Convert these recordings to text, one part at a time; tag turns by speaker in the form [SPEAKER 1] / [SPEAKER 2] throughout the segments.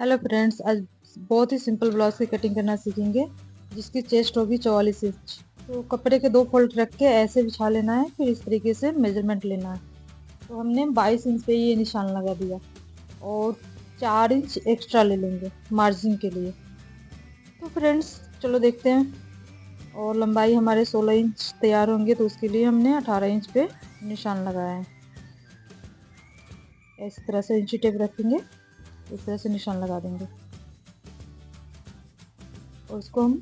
[SPEAKER 1] Hello friends, आज बहुत ही simple blouse की कटिंग करना सीखेंगे जिसकी चेस्ट होगी 44 इंच। तो कपड़े के 2 फोल्ड रख के ऐसे बिछा लेना है, फिर इस तरीके से मेजरमेंट लेना है। तो हमने 22 इंच पे ये निशान लगा दिया और 4 इंच एक्स्ट्रा ले लेंगे मार्जिन के लिए। तो फ्रेंड्स चलो देखते हैं। और लंबाई हमारे 16 इंच तैयार होंगे, तो उसके लिए हमने 18 इंच पे निशान लगाया है। इस तरह से इंची टेप रखेंगे, इस तरह से निशान लगा देंगे और इसको हम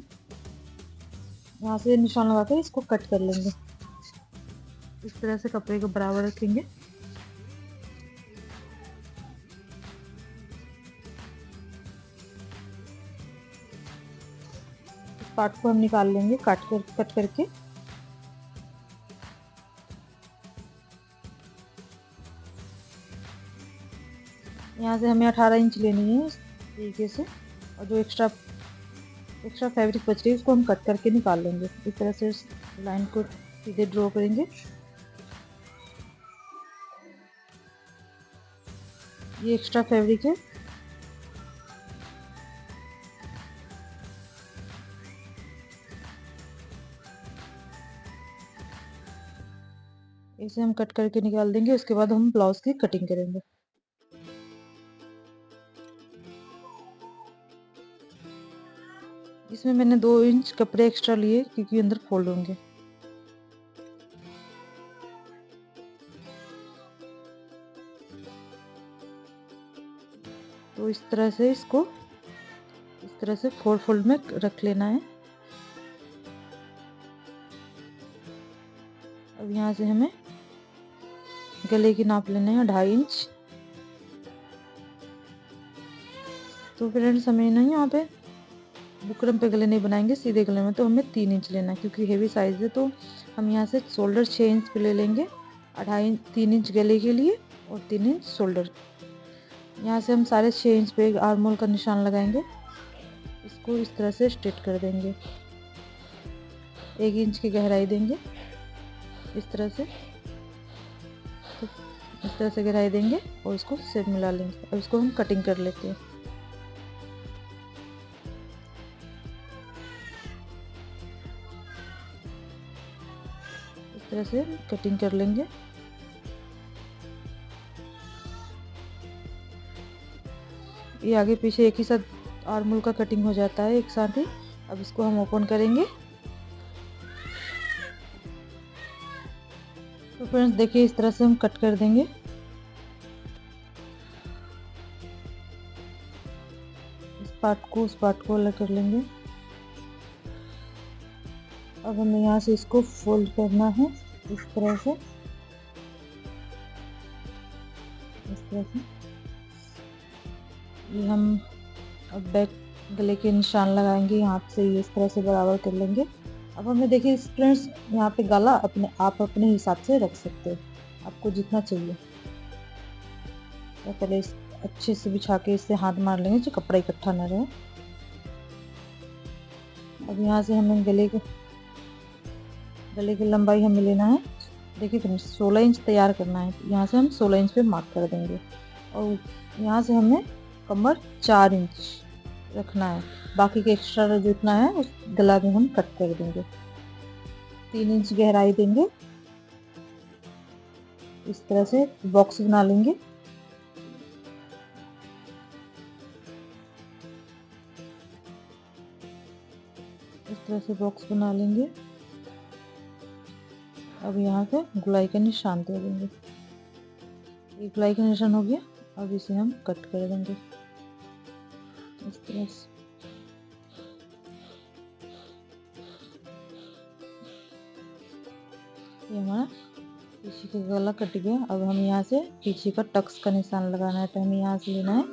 [SPEAKER 1] यहाँ से निशान लगा कर इसको कट कर लेंगे। इस तरह से कपड़े को बराबर रखेंगे। इस पार्ट को हम निकाल लेंगे कट करके। यहाँ से हमें 18 इंच लेनी है इस तरीके से, और जो एक्स्ट्रा फैब्रिक बच रही है उसको हम कट करके निकाल लेंगे। इस तरह से लाइन को सीधे ड्रॉ करेंगे। ये एक्स्ट्रा फैब्रिक है। इसे हम कट करके निकाल देंगे। उसके बाद हम ब्लाउज की कटिंग करेंगे। इसमें मैंने 2 इंच कपड़े एक्स्ट्रा लिए क्योंकि अंदर फोल्ड होंगे। तो इस तरह से इसको इस तरह से 4 फोल्ड में रख लेना है। अब यहाँ से हमें गले की नाप लेना है 2.5 इंच। तो फ्रेंड्स हमें ना यहाँ पे बुकरम पे गले नहीं बनाएंगे, सीधे गले में, तो हमें 3 इंच लेना है क्योंकि हेवी साइज है। तो हम यहाँ से शोल्डर 6 इंच पे ले लेंगे, 3 इंच गले के लिए और 3 इंच शोल्डर। यहाँ से हम साढ़े 6 इंच पे आर्म होल का निशान लगाएंगे। इसको इस तरह से स्ट्रेट कर देंगे। 1 इंच की गहराई देंगे इस तरह से। तो इस तरह से गहराई देंगे और इसको शेप मिला लेंगे। अब इसको हम कटिंग कर लेते हैं। इस तरह से कटिंग कर लेंगे। ये आगे पीछे एक ही साथ आर्म होल का कटिंग हो जाता है एक साथ ही। अब इसको हम ओपन करेंगे। तो फ्रेंड्स देखिए, इस तरह से हम कट कर देंगे। इस पार्ट को अलग कर लेंगे। अब हमें यहाँ से इसको फोल्ड करना है इस तरह से। ये हम अब बैक गले के निशान लगाएंगे, यहाँ से इस तरह से बराबर कर लेंगे। अब हमें देखिए फ्रेंड्स, यहाँ पे गला आप अपने हिसाब से रख सकते हो, आपको जितना चाहिए। तो पहले अच्छे से बिछा के इससे हाथ मार लेंगे जो कपड़ा इकट्ठा न रहे। अब यहाँ से हमें गले की लंबाई हमें लेना है। देखिए फ्रेंड्स 16 इंच तैयार करना है। यहाँ से हम 16 इंच पे मार्क कर देंगे और यहाँ से हमें कमर 4 इंच रखना है। बाकी के एक्स्ट्रा जितना है उस गला में हम कट कर देंगे। 3 इंच गहराई देंगे। इस तरह से बॉक्स बना लेंगे। इस तरह से बॉक्स बना लेंगे। अब यहाँ पे गुलाई का निशान दे देंगे। ये गुलाई का निशान हो गया। अब इसे हम कट कर देंगे इस तरह से। ये हमारा पीछे का गला कट गया। अब हम यहाँ से पीछे का टक्स का निशान लगाना है। तो हमें यहाँ से लेना है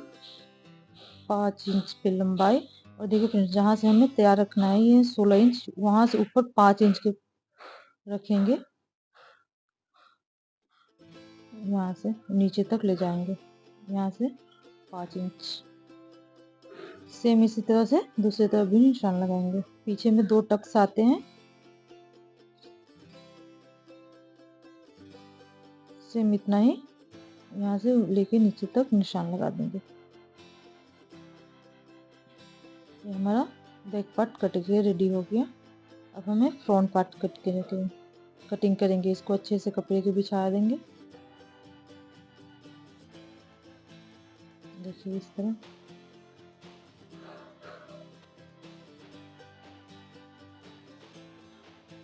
[SPEAKER 1] 5 इंच पे लंबाई। और देखिए फ्रेंड्स, जहाँ से हमें तैयार रखना है ये 16 इंच, वहाँ से ऊपर 5 इंच के रखेंगे। यहाँ से नीचे तक ले जाएंगे, यहाँ से 5 इंच। सेम इसी तरह से दूसरी तरफ भी निशान लगाएंगे। पीछे में 2 टक्स आते हैं। सेम इतना ही यहाँ से लेके नीचे तक निशान लगा देंगे। ये हमारा बैक पार्ट कट के रेडी हो गया। अब हमें फ्रंट पार्ट कटिंग करेंगे। इसको अच्छे से कपड़े के बिछा देंगे। देखिए इस तरह।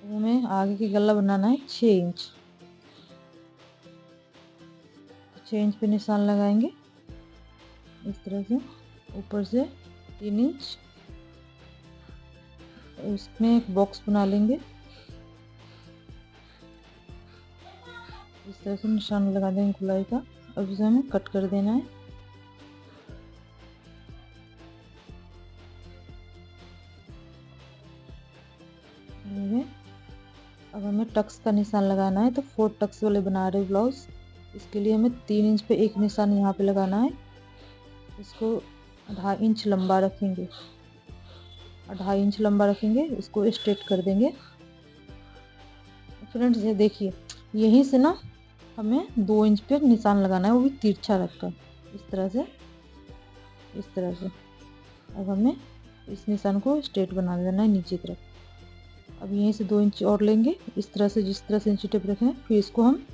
[SPEAKER 1] हमें आगे की गला बनाना है 6 इंच। 6 इंच पे निशान लगाएंगे इस तरह से। ऊपर से 3 इंच इसमें एक बॉक्स बना लेंगे। इस तरह से निशान लगा देंगे गुलाई का। अब इसे हमें कट कर देना है। अब हमें टक्स का निशान लगाना है। तो 4 टक्स वाले बना रहे ब्लाउज। इसके लिए हमें 3 इंच पे एक निशान यहाँ पे लगाना है। इसको 2.5 इंच लंबा रखेंगे। 2.5 इंच लंबा रखेंगे। इसको स्ट्रेट कर देंगे। फ्रेंड्स ये देखिए, यहीं से ना हमें 2 इंच पे निशान लगाना है, वो भी तिरछा रखकर इस तरह से। अब हमें इस निशान को स्ट्रेट बना देना है नीचे की तरफ। अब यहीं से 2 इंच और लेंगे इस तरह से, जिस तरह से इंची टेप रखें। फिर इसको हम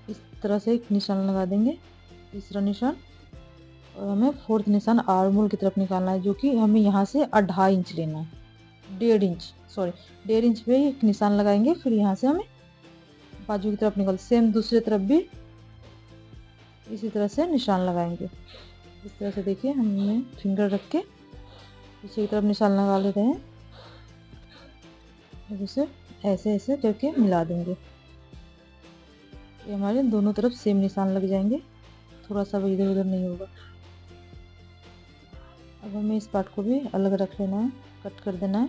[SPEAKER 1] इस तरह से एक निशान लगा देंगे, तीसरा निशान। और हमें 4th निशान आर्म होल की तरफ निकालना है, जो कि हमें यहाँ से 2.5 इंच लेना है। 1.5 इंच पे एक निशान लगाएंगे। फिर यहाँ से हमें बाजू की तरफ निकाल, सेम दूसरी तरफ भी इसी तरह से निशान लगाएंगे। इस तरह से देखिए, हमने फिंगर रख के पीछे की तरफ निशान लगा लेते हैं। अब इसे ऐसे ऐसे करके मिला देंगे। ये हमारे दोनों तरफ सेम निशान लग जाएंगे, थोड़ा सा भी इधर उधर नहीं होगा। अब हमें इस पार्ट को भी अलग रख लेना है, कट कर देना है।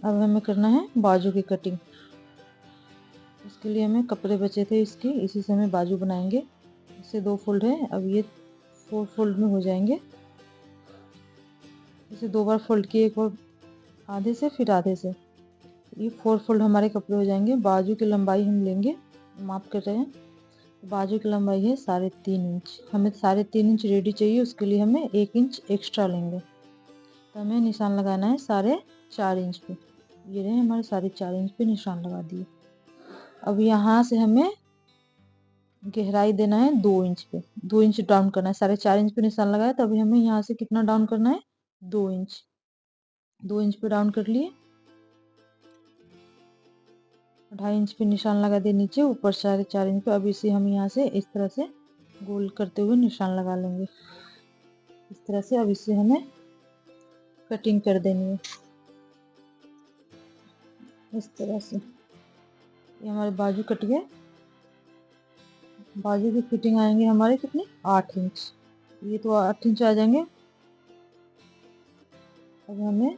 [SPEAKER 1] अब हमें करना है बाजू की कटिंग। इसके लिए हमें कपड़े बचे थे इसके, इसी से हमें बाजू बनाएंगे। इससे 2 फोल्ड है, अब ये 4 फोल्ड में हो जाएंगे। इसे 2 बार फोल्ड किए, एक बार आधे से फिर आधे से, ये 4 फोल्ड हमारे कपड़े हो जाएंगे। बाजू की लंबाई हम लेंगे, माप कर रहे हैं। बाजू की लंबाई है 3.5 इंच। हमें 3.5 इंच रेडी चाहिए, उसके लिए हमें 1 इंच एक्स्ट्रा लेंगे। तो हमें निशान लगाना है 4.5 इंच पे। ये रहे हमारे 4.5 इंच पे निशान लगा दिए। अब यहाँ से हमें गहराई देना है 2 इंच पे, 2 इंच डाउन करना है। 4.5 इंच पे निशान लगाया, तो अभी हमें यहाँ से कितना डाउन करना है, 2 इंच। 2 इंच पे डाउन कर लिए। 2.5 इंच पे निशान लगा दिए नीचे, ऊपर 4.5 इंच पे। अब इसे हम यहाँ से इस तरह से गोल करते हुए निशान लगा लेंगे इस तरह से। अब इसे हमें कटिंग कर देनी है इस तरह से। ये हमारे बाजू कट गए। बाजू की फिटिंग आएंगे हमारे कितने, 8 इंच। ये तो 8 इंच आ जाएंगे। अब हमें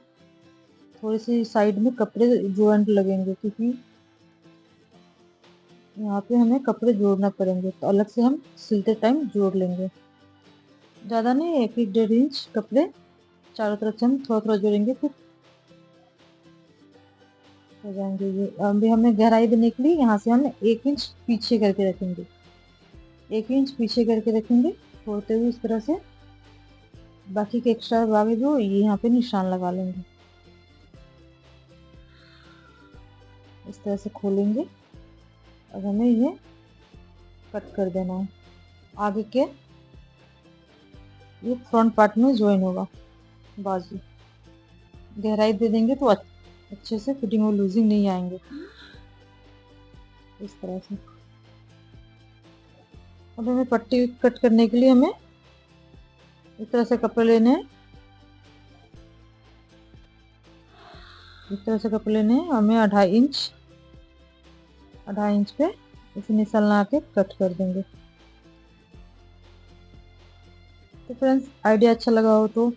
[SPEAKER 1] थोड़ी सी साइड में कपड़े जॉइंट लगेंगे, क्योंकि यहाँ पे हमें कपड़े जोड़ना पड़ेंगे, तो अलग से हम सिलते टाइम जोड़ लेंगे। ज़्यादा नहीं, 1-1.5 इंच कपड़े चारों तरफ से हम थोड़ा थोड़ा जोड़ेंगे, फिर हो जाएंगे ये। अभी हमें गहराई देने के लिए यहाँ से हम 1 इंच पीछे करके रखेंगे, 1 इंच पीछे करके रखेंगे छोड़ते हुए इस तरह से। बाकी के एक्स्ट्रा भाग जो ये यहाँ पे निशान लगा लेंगे इस तरह से, खोलेंगे। अब हमें ये कट कर देना है। आगे के ये फ्रंट पार्ट में ज्वाइन होगा बाजू। गहराई दे देंगे तो अच्छे से फिटिंग और लूजिंग नहीं आएंगे इस तरह से। अब हमें पट्टी कट करने के लिए हमें इस तरह से कपड़े लेने हैं, इस तरह से कपड़े लेने हैं। हमें 2.5 इंच पे इसे निशान लगा के कट कर देंगे। तो फ्रेंड्स, आइडिया अच्छा लगा हो तो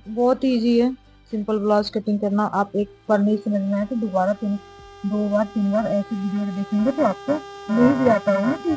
[SPEAKER 1] बहुत ईजी है सिंपल ब्लाउज कटिंग करना। आप एक बार नहीं समझ में आए तो 2 बार 3 बार ऐसे वीडियो देखेंगे तो आपको नहीं भी आता होगा कि